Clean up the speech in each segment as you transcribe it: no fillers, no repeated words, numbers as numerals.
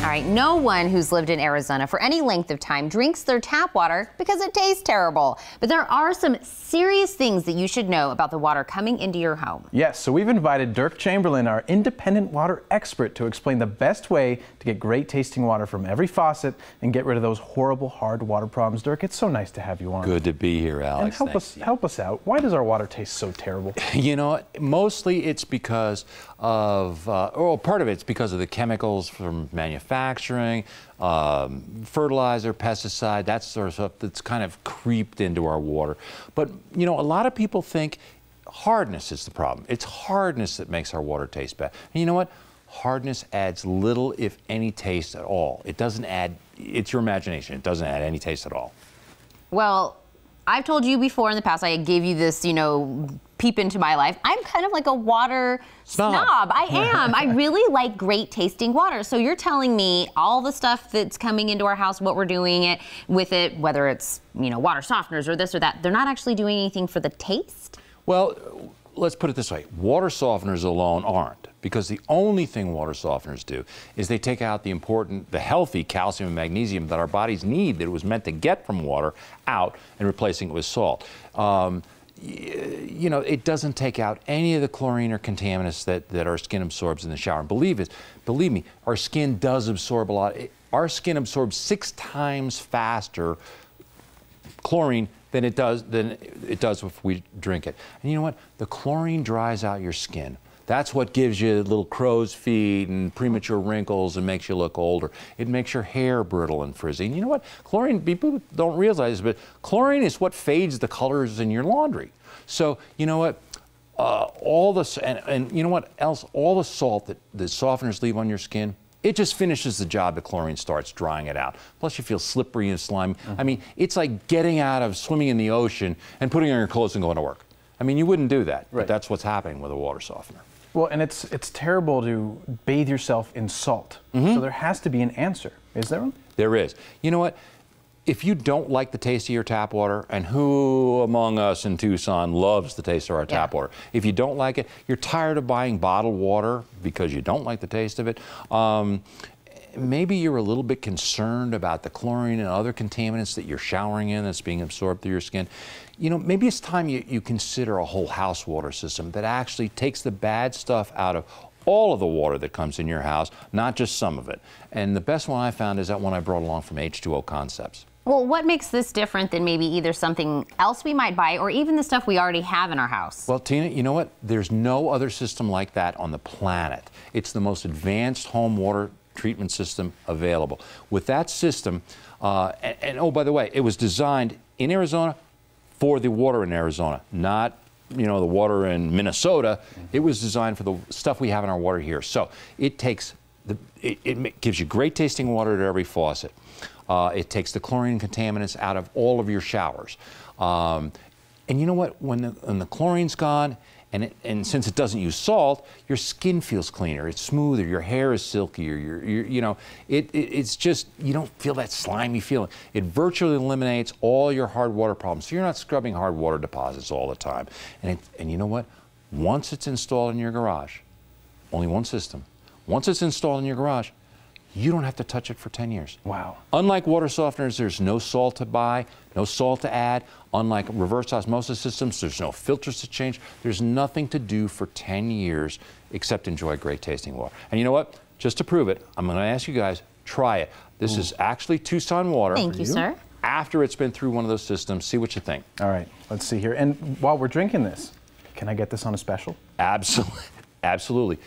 All right, no one who's lived in Arizona for any length of time drinks their tap water because it tastes terrible. But there are some serious things that you should know about the water coming into your home. Yes, so we've invited Derk Chamberlin, our independent water expert, to explain the best way to get great tasting water from every faucet and get rid of those horrible hard water problems. Derk, it's so nice to have you on. Good to be here, Alex. And help us out. Why does our water taste so terrible? You know, mostly it's because of, part of it's because of the chemicals from manufacturing, fertilizer, pesticide, that sort of stuff that's kind of creeped into our water. But, you know, a lot of people think hardness is the problem. It's hardness that makes our water taste bad. And you know what? Hardness adds little, if any, taste at all. It doesn't add, it's your imagination. It doesn't add any taste at all. Well, I've told you before in the past, I gave you this, you know, peep into my life. I'm kind of like a water snob. I am. I really like great tasting water. So you're telling me all the stuff that's coming into our house, what we're doing with it, whether it's, you know, water softeners or this or that, they're not actually doing anything for the taste? Well, let's put it this way. Water softeners alone aren't, because the only thing water softeners do is they take out the important, the healthy calcium and magnesium that our bodies need, that it was meant to get from water, out, and replacing it with salt. You know, it doesn't take out any of the chlorine or contaminants that our skin absorbs in the shower. And believe me, our skin does absorb a lot. Our skin absorbs 6 times faster chlorine than it does if we drink it. And you know what? The chlorine dries out your skin. That's what gives you little crow's feet and premature wrinkles and makes you look older. It makes your hair brittle and frizzy. And you know what? Chlorine, people don't realize this, but chlorine is what fades the colors in your laundry. So, you know what? And you know what else? All the salt that the softeners leave on your skin, it just finishes the job that chlorine starts, drying it out. Plus you feel slippery and slimy. I mean, it's like getting out of swimming in the ocean and putting on your clothes and going to work. I mean, you wouldn't do that, but that's what's happening with a water softener. Well, and it's terrible to bathe yourself in salt. So there has to be an answer. Is there one? There is. You know what? If you don't like the taste of your tap water, and who among us in Tucson loves the taste of our tap water? If you don't like it, you're tired of buying bottled water because you don't like the taste of it, maybe you're a little bit concerned about the chlorine and other contaminants that you're showering in that's being absorbed through your skin. You know, maybe it's time you consider a whole house water system that actually takes the bad stuff out of all of the water that comes in your house, not just some of it. And the best one I found is that one I brought along from H2O Concepts. Well, what makes this different than maybe either something else we might buy or even the stuff we already have in our house? Well, Tina, you know what? There's no other system like that on the planet. It's the most advanced home water treatment system available. With that system, and oh, by the way, it was designed in Arizona for the water in Arizona, not, you know, the water in Minnesota. It was designed for the stuff we have in our water here. So it takes it gives you great tasting water at every faucet. It takes the chlorine contaminants out of all of your showers. And you know what? When the chlorine's gone, and since it doesn't use salt, your skin feels cleaner. It's smoother. Your hair is silkier. You know, it's just, you don't feel that slimy feeling. It virtually eliminates all your hard water problems. So you're not scrubbing hard water deposits all the time. And you know what? Once it's installed in your garage, only one system. Once it's installed in your garage, you don't have to touch it for 10 years. Wow. Unlike water softeners, there's no salt to buy, no salt to add. Unlike reverse osmosis systems, there's no filters to change. There's nothing to do for 10 years except enjoy great tasting water. And you know what? Just to prove it, I'm going to ask you guys, try it. This is actually Tucson water. Thank you, sir. After it's been through one of those systems, see what you think. All right, let's see here. And while we're drinking this, can I get this on a special? Absolutely. Absolutely.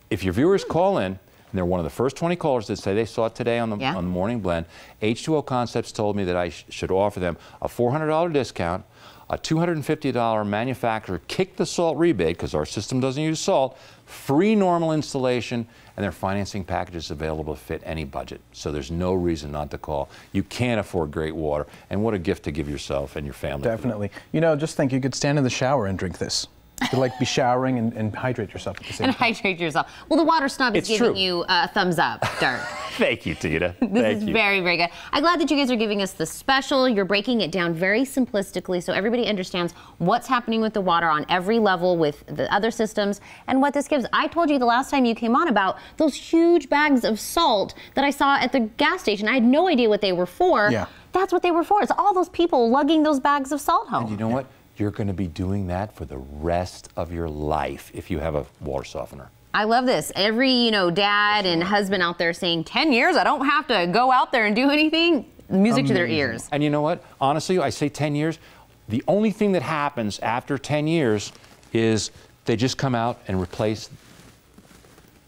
If your viewers call in, and they're one of the first 20 callers that say they saw it today on the Morning Blend, H2O Concepts told me that I should offer them a $400 discount, a $250 manufacturer kick the salt rebate, because our system doesn't use salt, free normal installation, and their financing package is available to fit any budget. So there's no reason not to call. You can't afford great water, and what a gift to give yourself and your family. Definitely. You know, just think you could stand in the shower and drink this. You could like be showering and hydrate yourself at the same time. And hydrate yourself. Well, the water snob is giving you a thumbs up, Derk. Thank you, Tina. This is very, very good. I'm glad that you guys are giving us the special. You're breaking it down very simplistically so everybody understands what's happening with the water on every level with the other systems and what this gives. I told you the last time you came on about those huge bags of salt that I saw at the gas station. I had no idea what they were for. Yeah. That's what they were for. It's all those people lugging those bags of salt home. And you know what? You're going to be doing that for the rest of your life if you have a water softener. I love this. Every, dad and husband out there saying, 10 years, I don't have to go out there and do anything. Music to their ears. And you know what? Honestly, I say 10 years. The only thing that happens after 10 years is they just come out and replace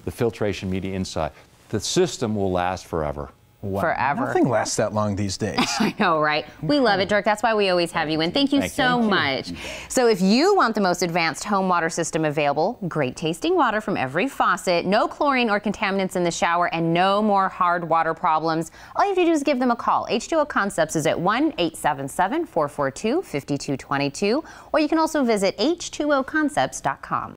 the filtration media inside. The system will last forever. Wow. Forever. Nothing lasts that long these days. I know, right? We love it, Derk. That's why we always have you in. Thank you so much. So if you want the most advanced home water system available, great tasting water from every faucet, no chlorine or contaminants in the shower, and no more hard water problems, all you have to do is give them a call. H2O Concepts is at 1-877-442-5222, or you can also visit h2oconcepts.com.